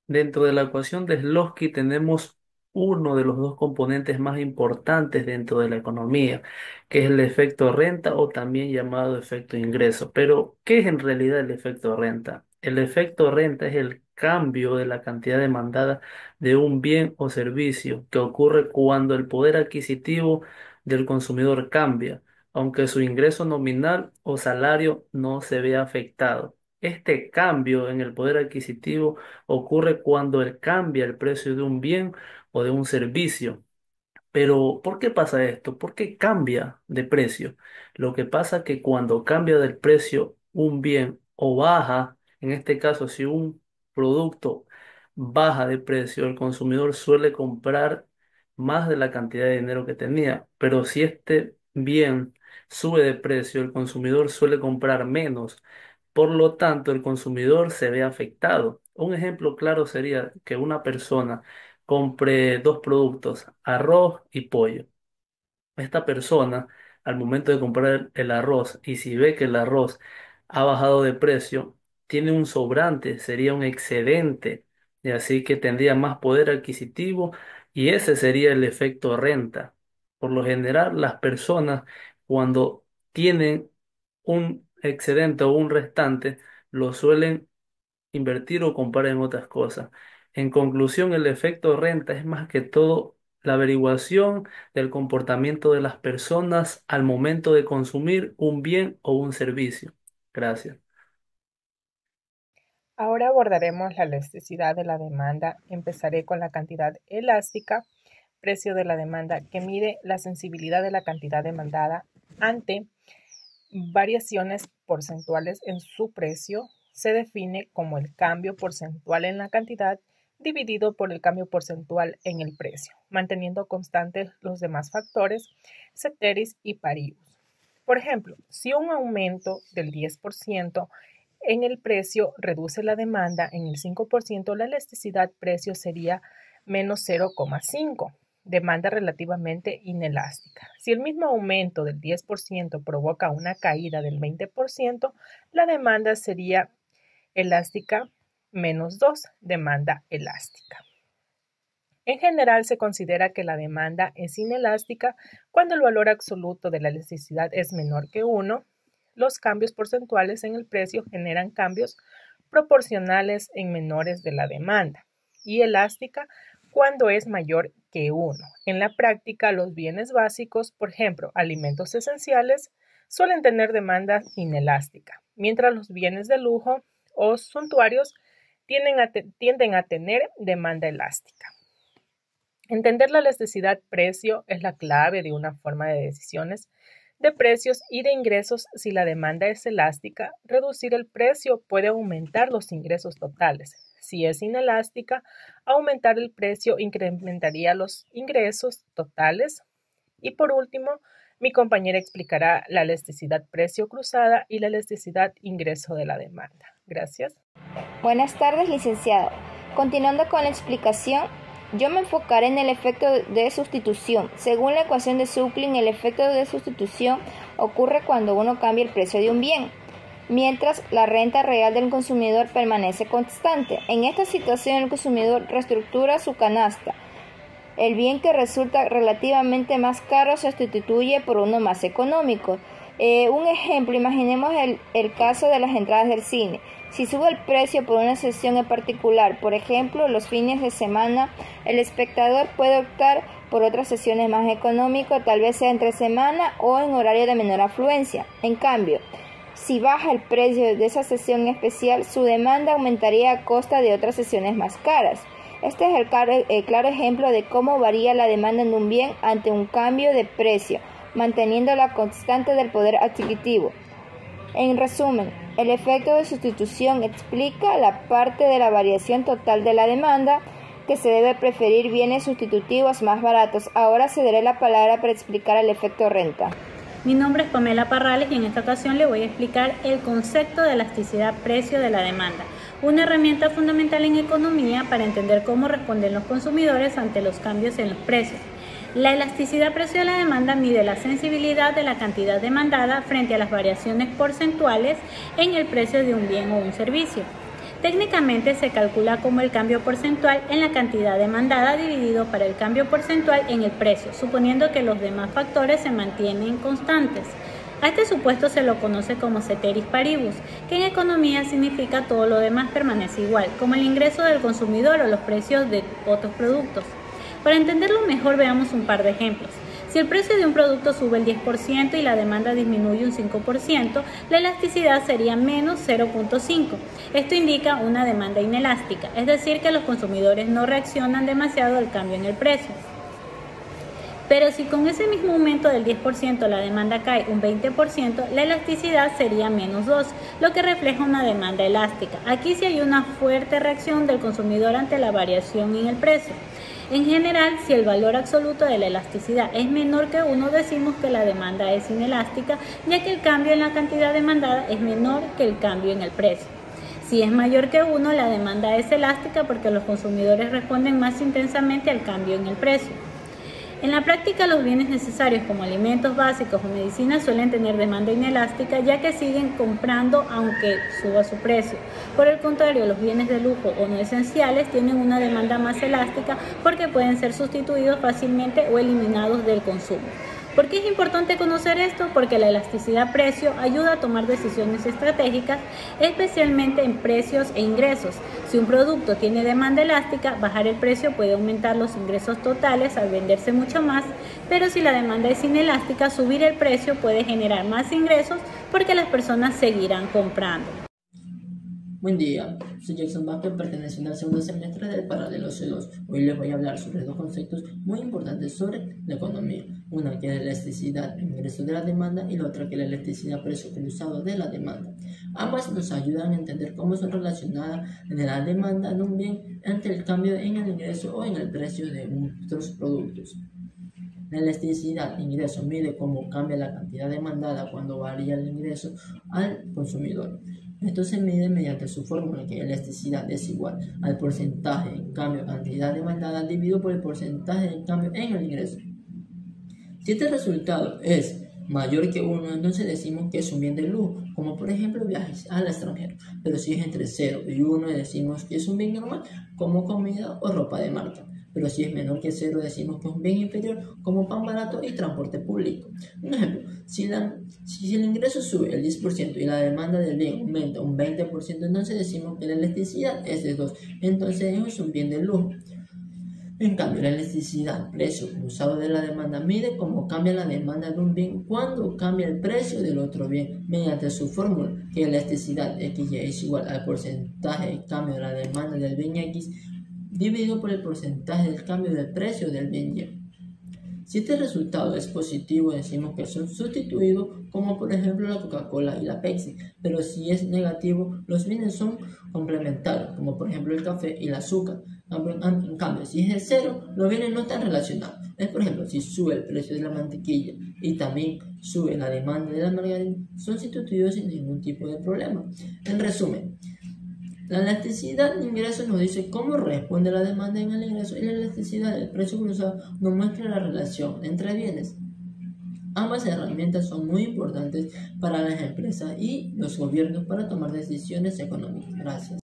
Dentro de la ecuación de Shlodsky tenemos uno de los dos componentes más importantes dentro de la economía, que es el efecto renta o también llamado efecto ingreso. Pero, ¿qué es en realidad el efecto renta? El efecto renta es el cambio de la cantidad demandada de un bien o servicio que ocurre cuando el poder adquisitivo del consumidor cambia, aunque su ingreso nominal o salario no se vea afectado. Este cambio en el poder adquisitivo ocurre cuando él cambia el precio de un bien o de un servicio. Pero, ¿por qué pasa esto? ¿Por qué cambia de precio? Lo que pasa es que cuando cambia del precio un bien o baja, en este caso, si un producto baja de precio, el consumidor suele comprar más de la cantidad de dinero que tenía. Pero si este bien sube de precio, el consumidor suele comprar menos. Por lo tanto, el consumidor se ve afectado. Un ejemplo claro sería que una persona compre dos productos, arroz y pollo. Esta persona, al momento de comprar el arroz, y si ve que el arroz ha bajado de precio, tiene un sobrante, sería un excedente, y así que tendría más poder adquisitivo, y ese sería el efecto renta. Por lo general, las personas, cuando tienen un excedente o un restante, lo suelen invertir o comprar en otras cosas. En conclusión, el efecto renta es más que todo la averiguación del comportamiento de las personas al momento de consumir un bien o un servicio. Gracias. Ahora abordaremos la elasticidad de la demanda. Empezaré con la cantidad elástica, precio de la demanda, que mide la sensibilidad de la cantidad demandada ante variaciones porcentuales en su precio. Se define como el cambio porcentual en la cantidad dividido por el cambio porcentual en el precio, manteniendo constantes los demás factores, ceteris y paribus. Por ejemplo, si un aumento del 10% en el precio reduce la demanda en el 5%, la elasticidad precio sería menos 0,5, demanda relativamente inelástica. Si el mismo aumento del 10% provoca una caída del 20%, la demanda sería elástica menos 2, demanda elástica. En general, se considera que la demanda es inelástica cuando el valor absoluto de la elasticidad es menor que 1. Los cambios porcentuales en el precio generan cambios proporcionales en menores de la demanda y elástica cuando es mayor que 1. En la práctica, los bienes básicos, por ejemplo, alimentos esenciales, suelen tener demanda inelástica, mientras los bienes de lujo o suntuarios tienden a tener demanda elástica. Entender la elasticidad-precio es la clave de una forma de decisiones de precios y de ingresos. Si la demanda es elástica, reducir el precio puede aumentar los ingresos totales. Si es inelástica, aumentar el precio incrementaría los ingresos totales. Y por último, mi compañera explicará la elasticidad-precio cruzada y la elasticidad-ingreso de la demanda. Gracias. Buenas tardes, licenciado. Continuando con la explicación, yo me enfocaré en el efecto de sustitución. Según la ecuación de Suckling, el efecto de sustitución ocurre cuando uno cambia el precio de un bien, mientras la renta real del consumidor permanece constante. En esta situación, el consumidor reestructura su canasta. El bien que resulta relativamente más caro se sustituye por uno más económico. Un ejemplo, imaginemos el caso de las entradas del cine. Si sube el precio por una sesión en particular, por ejemplo, los fines de semana, el espectador puede optar por otras sesiones más económicas, tal vez sea entre semana o en horario de menor afluencia. En cambio, si baja el precio de esa sesión especial, su demanda aumentaría a costa de otras sesiones más caras. Este es el claro ejemplo de cómo varía la demanda en un bien ante un cambio de precio, manteniendo la constante del poder adquisitivo. En resumen, el efecto de sustitución explica la parte de la variación total de la demanda que se debe preferir bienes sustitutivos más baratos. Ahora cederé la palabra para explicar el efecto renta. Mi nombre es Pamela Parrales y en esta ocasión le voy a explicar el concepto de elasticidad-precio de la demanda, una herramienta fundamental en economía para entender cómo responden los consumidores ante los cambios en los precios. La elasticidad-precio de la demanda mide la sensibilidad de la cantidad demandada frente a las variaciones porcentuales en el precio de un bien o un servicio. Técnicamente se calcula como el cambio porcentual en la cantidad demandada dividido para el cambio porcentual en el precio, suponiendo que los demás factores se mantienen constantes. A este supuesto se lo conoce como ceteris paribus, que en economía significa todo lo demás permanece igual, como el ingreso del consumidor o los precios de otros productos. Para entenderlo mejor, veamos un par de ejemplos. Si el precio de un producto sube el 10% y la demanda disminuye un 5%, la elasticidad sería menos 0.5. Esto indica una demanda inelástica, es decir, que los consumidores no reaccionan demasiado al cambio en el precio. Pero si con ese mismo aumento del 10% la demanda cae un 20%, la elasticidad sería menos 2, lo que refleja una demanda elástica. Aquí sí hay una fuerte reacción del consumidor ante la variación en el precio. En general, si el valor absoluto de la elasticidad es menor que 1, decimos que la demanda es inelástica, ya que el cambio en la cantidad demandada es menor que el cambio en el precio. Si es mayor que 1, la demanda es elástica porque los consumidores responden más intensamente al cambio en el precio. En la práctica, los bienes necesarios como alimentos básicos o medicinas suelen tener demanda inelástica, ya que siguen comprando aunque suba su precio. Por el contrario, los bienes de lujo o no esenciales tienen una demanda más elástica porque pueden ser sustituidos fácilmente o eliminados del consumo. ¿Por qué es importante conocer esto? Porque la elasticidad precio ayuda a tomar decisiones estratégicas, especialmente en precios e ingresos. Si un producto tiene demanda elástica, bajar el precio puede aumentar los ingresos totales al venderse mucho más, pero si la demanda es inelástica, subir el precio puede generar más ingresos porque las personas seguirán comprando. Buen día, soy Jackson Vázquez, perteneciente al segundo semestre del Paralelo C2. Hoy les voy a hablar sobre dos conceptos muy importantes sobre la economía. Una que es la elasticidad, el ingreso de la demanda, y la otra que es la elasticidad, precio cruzado de la demanda. Ambas nos ayudan a entender cómo son relacionadas en la demanda de un bien ante el cambio en el ingreso o en el precio de nuestros productos. La elasticidad de ingreso mide cómo cambia la cantidad demandada cuando varía el ingreso al consumidor. Esto se mide mediante su fórmula, que elasticidad es igual al porcentaje en cambio cantidad demandada dividido por el porcentaje en cambio en el ingreso. Si este resultado es mayor que 1, entonces decimos que es un bien de lujo, como por ejemplo viajes al extranjero. Pero si es entre 0 y 1, decimos que es un bien normal, como comida o ropa de marca. Pero si es menor que 0, decimos que es un bien inferior, como pan barato y transporte público. Un ejemplo, si el ingreso sube el 10% y la demanda del bien aumenta un 20%, entonces decimos que la elasticidad es de 2, entonces es un bien de lujo. En cambio, la elasticidad, precio cruzado de la demanda, mide cómo cambia la demanda de un bien cuando cambia el precio del otro bien, mediante su fórmula, que la elasticidad XY es igual al porcentaje de cambio de la demanda del bien X dividido por el porcentaje del cambio del precio del bien Y. Si este resultado es positivo, decimos que son sustituidos, como por ejemplo la Coca-Cola y la Pepsi, pero si es negativo, los bienes son complementarios, como por ejemplo el café y el azúcar. En cambio, si es de 0, los bienes no están relacionados. Es por ejemplo, si sube el precio de la mantequilla y también sube la demanda de la margarina, son sustituidos sin ningún tipo de problema. En resumen, la elasticidad de ingresos nos dice cómo responde la demanda en el ingreso, y la elasticidad del precio cruzado nos muestra la relación entre bienes. Ambas herramientas son muy importantes para las empresas y los gobiernos para tomar decisiones económicas. Gracias.